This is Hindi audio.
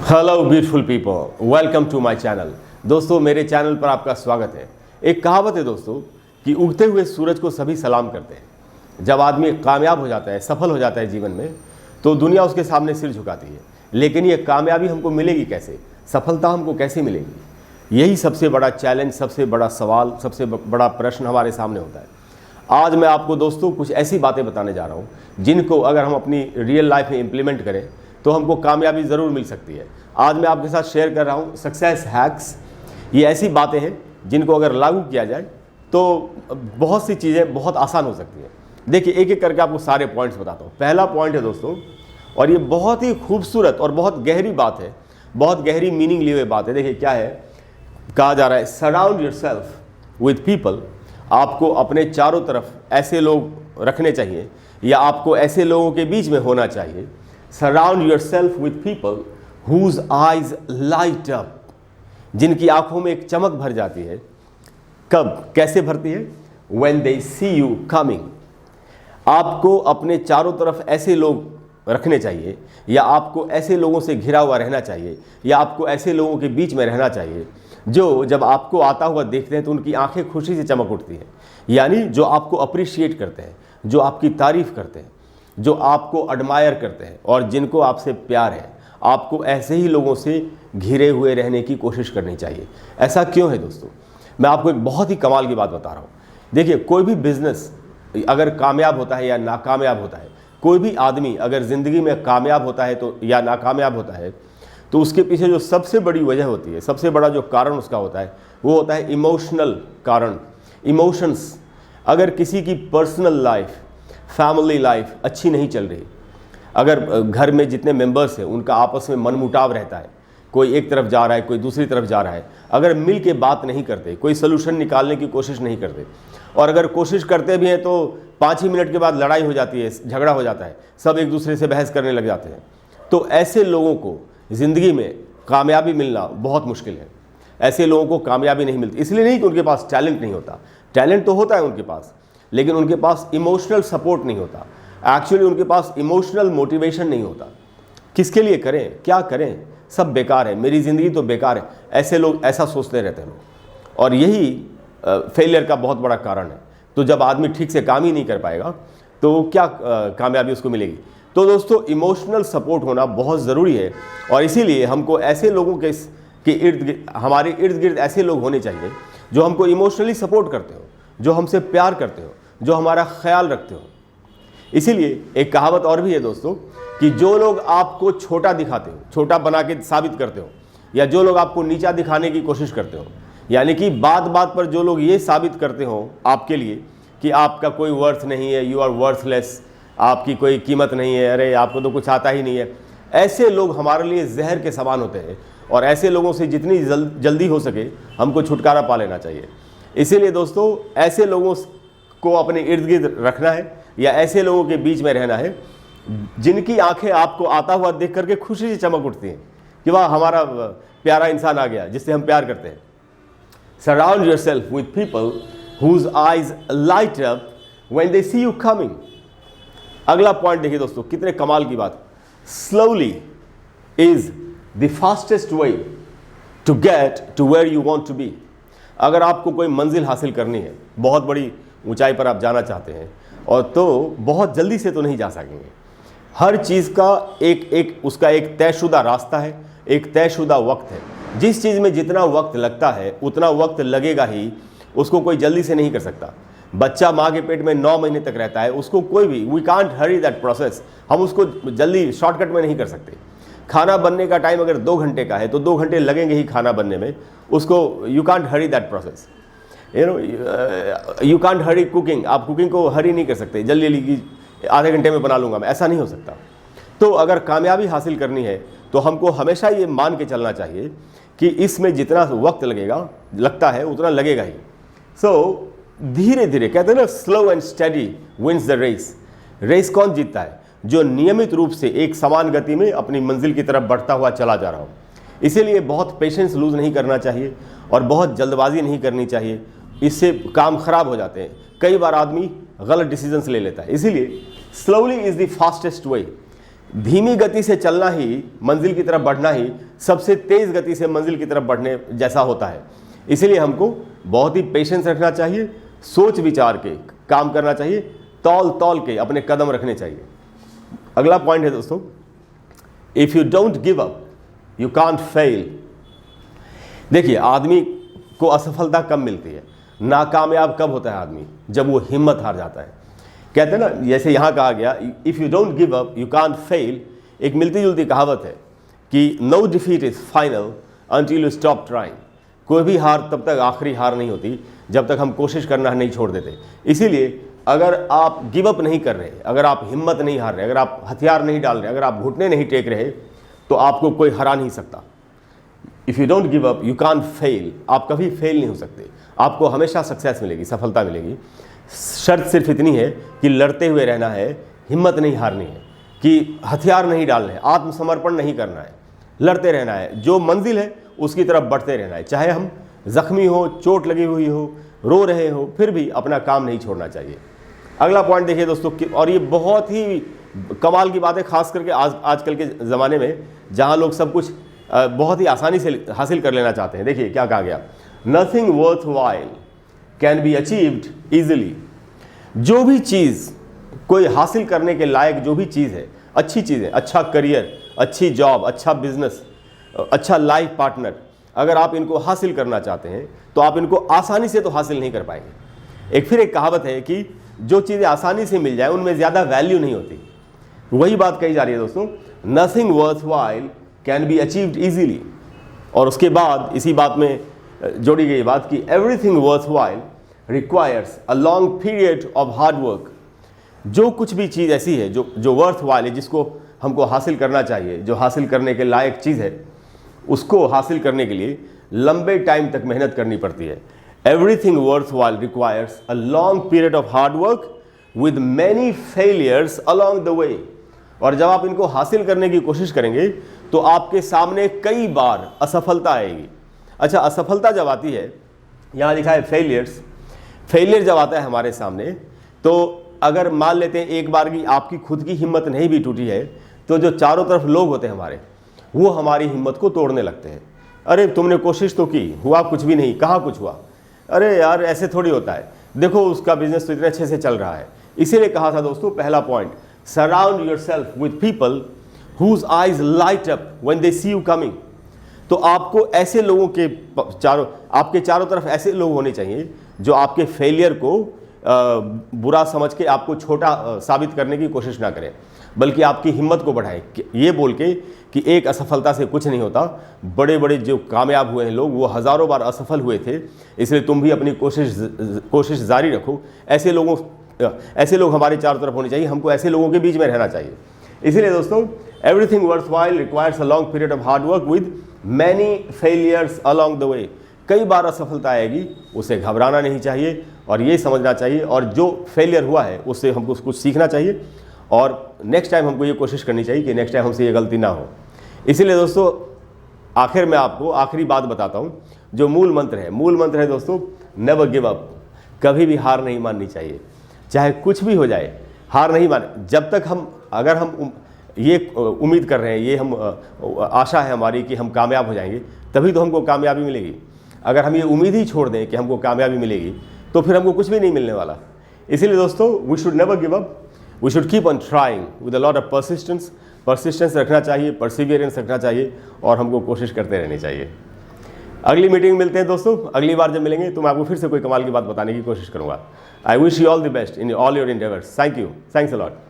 Hello beautiful people, welcome to my channel. दोस्तों, मेरे चैनल पर आपका स्वागत है। एक कहावत है दोस्तों कि उगते हुए सूरज को सभी सलाम करते हैं। जब आदमी कामयाब हो जाता है, सफल हो जाता है जीवन में, तो दुनिया उसके सामने सिर झुकाती है। लेकिन ये कामयाबी हमको मिलेगी कैसे, सफलता हमको कैसे मिलेगी, यही सबसे बड़ा चैलेंज, सबसे बड़ा सवाल, सबसे बड़ा प्रश्न हमारे सामने होता है। आज मैं आपको दोस्तों कुछ ऐसी बातें बताने जा रहा हूँ जिनको अगर हम अपनी रियल लाइफ में इम्प्लीमेंट करें तो हमको कामयाबी ज़रूर मिल सकती है। आज मैं आपके साथ शेयर कर रहा हूँ सक्सेस हैक्स। ये ऐसी बातें हैं जिनको अगर लागू किया जाए तो बहुत सी चीज़ें बहुत आसान हो सकती हैं। देखिए, एक एक करके आपको सारे पॉइंट्स बताता हूँ। पहला पॉइंट है दोस्तों, और ये बहुत ही खूबसूरत और बहुत गहरी बात है, बहुत गहरी मीनिंग लिए हुए बात है। देखिए क्या है, कहा जा रहा है सराउंड योरसेल्फ विद पीपल। आपको अपने चारों तरफ ऐसे लोग रखने चाहिए या आपको ऐसे लोगों के बीच में होना चाहिए। Surround yourself with people whose eyes light up, जिनकी आंखों में एक चमक भर जाती है। कब, कैसे भरती है? When they see you coming। आपको अपने चारों तरफ ऐसे लोग रखने चाहिए या आपको ऐसे लोगों से घिरा हुआ रहना चाहिए या आपको ऐसे लोगों के बीच में रहना चाहिए जो जब आपको आता हुआ देखते हैं तो उनकी आंखें खुशी से चमक उठती हैं। यानी जो आपको अप्रिशिएट करते हैं, जो आपकी तारीफ करते हैं, जो आपको एडमायर करते हैं और जिनको आपसे प्यार है। आपको ऐसे ही लोगों से घिरे हुए रहने की कोशिश करनी चाहिए। ऐसा क्यों है दोस्तों? मैं आपको एक बहुत ही कमाल की बात बता रहा हूँ। देखिए, कोई भी बिजनेस अगर कामयाब होता है या नाकामयाब होता है, कोई भी आदमी अगर ज़िंदगी में कामयाब होता है तो या नाकामयाब होता है, तो उसके पीछे जो सबसे बड़ी वजह होती है, सबसे बड़ा जो कारण उसका होता है, वो होता है इमोशनल कारण, इमोशंस। अगर किसी की पर्सनल लाइफ, फैमिली लाइफ अच्छी नहीं चल रही, अगर घर में जितने मेंबर्स हैं उनका आपस में मनमुटाव रहता है, कोई एक तरफ जा रहा है, कोई दूसरी तरफ जा रहा है, अगर मिल के बात नहीं करते, कोई सलूशन निकालने की कोशिश नहीं करते, और अगर कोशिश करते भी हैं तो 5 ही मिनट के बाद लड़ाई हो जाती है, झगड़ा हो जाता है, सब एक दूसरे से बहस करने लग जाते हैं, तो ऐसे लोगों को ज़िंदगी में कामयाबी मिलना बहुत मुश्किल है। ऐसे लोगों को कामयाबी नहीं मिलती। इसलिए नहीं कि उनके पास टैलेंट नहीं होता, टैलेंट तो होता है उनके पास, लेकिन उनके पास इमोशनल सपोर्ट नहीं होता। एक्चुअली उनके पास इमोशनल मोटिवेशन नहीं होता। किसके लिए करें, क्या करें, सब बेकार है, मेरी ज़िंदगी तो बेकार है, ऐसे लोग ऐसा सोचते रहते हैं लोग, और यही फेलियर का बहुत बड़ा कारण है। तो जब आदमी ठीक से काम ही नहीं कर पाएगा तो क्या कामयाबी उसको मिलेगी? तो दोस्तों, इमोशनल सपोर्ट होना बहुत ज़रूरी है, और इसीलिए हमको ऐसे लोगों के हमारे इर्द गिर्द ऐसे लोग होने चाहिए जो हमको इमोशनली सपोर्ट करते हो, जो हमसे प्यार करते हो, जो हमारा ख्याल रखते हो। इसीलिए एक कहावत और भी है दोस्तों कि जो लोग आपको छोटा दिखाते हो, छोटा बना के साबित करते हो, या जो लोग आपको नीचा दिखाने की कोशिश करते हो, यानी कि बात बात पर जो लोग ये साबित करते हो आपके लिए कि आपका कोई वर्थ नहीं है, यू आर वर्थलेस, आपकी कोई कीमत नहीं है, अरे आपको तो कुछ आता ही नहीं है, ऐसे लोग हमारे लिए जहर के समान होते हैं। और ऐसे लोगों से जितनी जल्दी हो सके हमको छुटकारा पा लेना चाहिए। इसीलिए दोस्तों, ऐसे लोगों को अपने इर्द गिर्द रखना है या ऐसे लोगों के बीच में रहना है जिनकी आंखें आपको आता हुआ देख करके खुशी से चमक उठती हैं कि वाह, हमारा प्यारा इंसान आ गया जिससे हम प्यार करते हैं। Surround yourself with people whose eyes light up when they see you coming. अगला पॉइंट देखिए दोस्तों, कितने कमाल की बात। Slowly is the fastest way to get to where you want to be. अगर आपको कोई मंजिल हासिल करनी है, बहुत बड़ी ऊंचाई पर आप जाना चाहते हैं, और तो बहुत जल्दी से तो नहीं जा सकेंगे। हर चीज़ का उसका एक तयशुदा रास्ता है, एक तयशुदा वक्त है। जिस चीज़ में जितना वक्त लगता है उतना वक्त लगेगा ही, उसको कोई जल्दी से नहीं कर सकता। बच्चा माँ के पेट में 9 महीने तक रहता है, उसको कोई भी, we can't hurry that process, हम उसको जल्दी शॉर्टकट में नहीं कर सकते। खाना बनने का टाइम अगर 2 घंटे का है तो 2 घंटे लगेंगे ही खाना बनने में, उसको you can't hurry that process. You can't Hari cooking, आप कुकिंग को हरी नहीं कर सकते, जल्दी जल्दी आधे घंटे में बना लूँगा मैं, ऐसा नहीं हो सकता। तो अगर कामयाबी हासिल करनी है तो हमको हमेशा ये मान के चलना चाहिए कि इसमें जितना वक्त लगता है उतना लगेगा ही। सो धीरे धीरे, कहते हैं ना, slow and steady wins the race. Race कौन जीतता है? जो नियमित रूप से एक समान गति में अपनी मंजिल की तरफ बढ़ता हुआ चला जा रहा हो। इसीलिए बहुत पेशेंस लूज नहीं करना चाहिए और बहुत जल्दबाजी नहीं करनी चाहिए, इससे काम खराब हो जाते हैं। कई बार आदमी गलत डिसीजंस ले लेता है। इसीलिए स्लोली इज द फास्टेस्ट वे। धीमी गति से चलना ही, मंजिल की तरफ बढ़ना ही सबसे तेज गति से मंजिल की तरफ बढ़ने जैसा होता है। इसीलिए हमको बहुत ही पेशेंस रखना चाहिए, सोच विचार के काम करना चाहिए, तौल तौल के अपने कदम रखने चाहिए। अगला पॉइंट है दोस्तों, if you don't give up you can't fail. देखिए, आदमी को असफलता कब मिलती है, नाकामयाब कब होता है आदमी, जब वो हिम्मत हार जाता है। कहते हैं ना, जैसे यहाँ कहा गया if you don't give up you can't fail, एक मिलती जुलती कहावत है कि no defeat is final until you stop trying. कोई भी हार तब तक आखिरी हार नहीं होती जब तक हम कोशिश करना नहीं छोड़ देते। इसीलिए अगर आप गिव अप नहीं कर रहे, अगर आप हिम्मत नहीं हार रहे, अगर आप हथियार नहीं डाल रहे, अगर आप घुटने नहीं टेक रहे, तो आपको कोई हरा नहीं सकता। If you don't give up you can't fail, आप कभी फेल नहीं हो सकते, आपको हमेशा सक्सेस मिलेगी, सफलता मिलेगी। शर्त सिर्फ इतनी है कि लड़ते हुए रहना है, हिम्मत नहीं हारनी है, कि हथियार नहीं डालने हैं, आत्मसमर्पण नहीं करना है, लड़ते रहना है, जो मंजिल है उसकी तरफ बढ़ते रहना है। चाहे हम जख्मी हो, चोट लगी हुई हो, रो रहे हो, फिर भी अपना काम नहीं छोड़ना चाहिए। अगला पॉइंट देखिए दोस्तों, और ये बहुत ही कमाल की बात है, खास करके आजकल के ज़माने में जहाँ लोग सब कुछ बहुत ही आसानी से हासिल कर लेना चाहते हैं। देखिए क्या कहा गया, nothing worth while can be achieved easily. जो भी चीज़ कोई हासिल करने के लायक, जो भी चीज़ है, अच्छी चीज़ है, अच्छा करियर, अच्छी जॉब, अच्छा बिजनेस, अच्छा लाइफ पार्टनर, अगर आप इनको हासिल करना चाहते हैं तो आप इनको आसानी से तो हासिल नहीं कर पाएंगे। फिर एक कहावत है कि जो चीज़ें आसानी से मिल जाए उनमें ज़्यादा वैल्यू नहीं होती। वही बात कही जा रही है दोस्तों, nothing worth while can be achieved easily. और उसके बाद इसी बात में जोड़ी गई बात कि everything worth while requires a long period of hard work. जो कुछ भी चीज़ ऐसी है जो वर्थ वाइल है, जिसको हमको हासिल करना चाहिए, जो हासिल करने के लायक चीज़ है, उसको हासिल करने के लिए लंबे टाइम तक मेहनत करनी पड़ती है। Everything worth while requires a long period of hard work with many failures along the way. और जब आप इनको हासिल करने की कोशिश करेंगे तो आपके सामने कई बार असफलता आएगी। अच्छा, असफलता जब आती है, यहाँ लिखा है फेलियर्स, फेलियर जब आता है हमारे सामने, तो अगर मान लेते हैं एक बार की आपकी खुद की हिम्मत नहीं भी टूटी है, तो जो चारों तरफ लोग होते हैं हमारे, वो हमारी हिम्मत को तोड़ने लगते हैं। अरे तुमने कोशिश तो की, हुआ कुछ भी नहीं, कहाँ कुछ हुआ, अरे यार ऐसे थोड़ी होता है, देखो उसका बिजनेस तो इतने अच्छे से चल रहा है। इसीलिए कहा था दोस्तों, पहला point, surround yourself with people whose eyes light up when they see you coming. तो आपको ऐसे लोगों के आपके चारों तरफ ऐसे लोग होने चाहिए जो आपके फेलियर को बुरा समझ के आपको छोटा साबित करने की कोशिश ना करें, बल्कि आपकी हिम्मत को बढ़ाएं, ये बोल के कि एक असफलता से कुछ नहीं होता। बड़े बड़े जो कामयाब हुए हैं लोग, वो हज़ारों बार असफल हुए थे, इसलिए तुम भी अपनी कोशिश जारी रखो। ऐसे लोग हमारे चारों तरफ होने चाहिए, हमको ऐसे लोगों के बीच में रहना चाहिए। इसीलिए दोस्तों, everything worth while requires a long period of hard work with many failures along the way. कई बार असफलता आएगी, उसे घबराना नहीं चाहिए और ये समझना चाहिए, और जो फेलियर हुआ है उससे हमको कुछ सीखना चाहिए, और नेक्स्ट टाइम हमको ये कोशिश करनी चाहिए कि नेक्स्ट टाइम हमसे ये गलती ना हो। इसीलिए दोस्तों, आखिर में आपको आखिरी बात बताता हूँ, जो मूल मंत्र है दोस्तों, नेवर गिव अप। कभी भी हार नहीं माननी चाहिए, चाहे कुछ भी हो जाए, हार नहीं माने। जब तक अगर हम ये उम्मीद कर रहे हैं, ये हम आशा है हमारी कि हम कामयाब हो जाएंगे, तभी तो हमको कामयाबी मिलेगी। अगर हम ये उम्मीद ही छोड़ दें कि हमको कामयाबी मिलेगी, तो फिर हमको कुछ भी नहीं मिलने वाला। इसीलिए दोस्तों, we should never give up, we should keep on trying with a lot of persistence रखना चाहिए, परसिवियरेंस रखना चाहिए, और हमको कोशिश करते रहनी चाहिए। अगली मीटिंग में मिलते हैं दोस्तों। अगली बार जब मिलेंगे तो मैं आपको फिर से कोई कमाल की बात बताने की कोशिश करूंगा। I wish you all the best in all your endeavours. Thank you, thanks a lot.